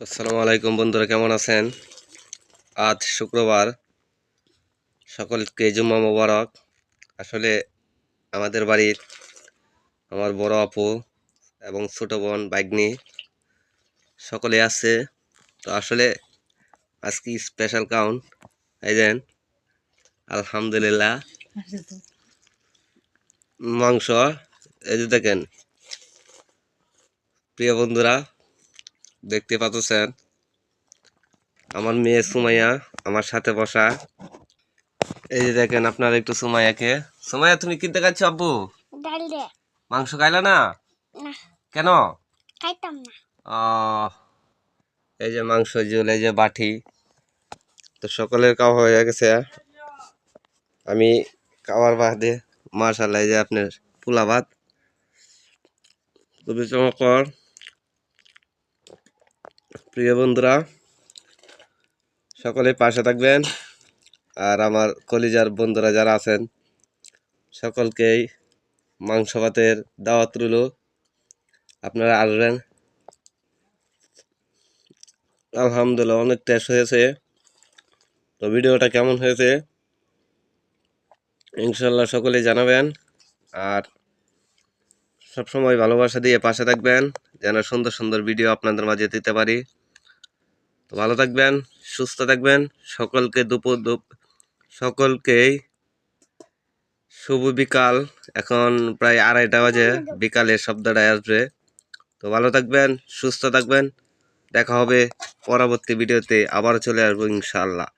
আসসালামু আলাইকুম বন্ধুরা, কেমন আছেন? আজ শুক্রবার, সকলকে জুম্মা মোবারক। আসলে আমাদের বাড়ির আমার বড় আপু এবং ছোট বোন ভাগ্নি সকলে আছে। তো আসলে আজকে স্পেশাল কাউন্ট এই দেন, আলহামদুলিল্লাহ মাংস। এই যে দেখেন প্রিয় বন্ধুরা, দেখতে পাচ্ছেন আমার মেয়ে সুমাইয়া আমার সাথে বসা। এই যে দেখেন আপনারা একটু সুমাইয়াকে। সুমাইয়া, তুমি কিনতে খাচ্ছ আব্বু? ডাল দে মাংস খাইলা না? না, কেন? খাইতাম না। আহ এই যে মাংস ঝোল, এই যে বাটি। তো সকলের খাওয়া হয়ে গেছে। আমি খাওয়ার বাদে মাশাআল্লাহ, এই যে আপনার পোলা ভাত খুবই চমৎকার। প্রিয় বন্ধুরা, সকলে পাশে থাকবেন। আর আমার কলিজার বন্ধুরা যারা আছেন সকলকেই মাংস ভাতের দাওয়াত রইল, আপনারা আসবেন। আলহামদুলিল্লাহ অনেক টেস্ট হয়েছে। তো ভিডিওটা কেমন হয়েছে ইনশাল্লাহ সকলেই জানাবেন। আর সবসময় ভালোবাসা দিয়ে পাশে থাকবেন, যেন সুন্দর সুন্দর ভিডিও আপনাদের মাঝে দিতে পারি। তো ভালো থাকবেন, সুস্থ থাকবেন। সকলকেই শুভ বিকাল। এখন প্রায় 2:30 বাজে, বিকালের শব্দটা আসবে। তো ভালো থাকবেন, সুস্থ থাকবেন। দেখা হবে পরবর্তী ভিডিওতে, আবার চলে আসবো ইনশাআল্লাহ।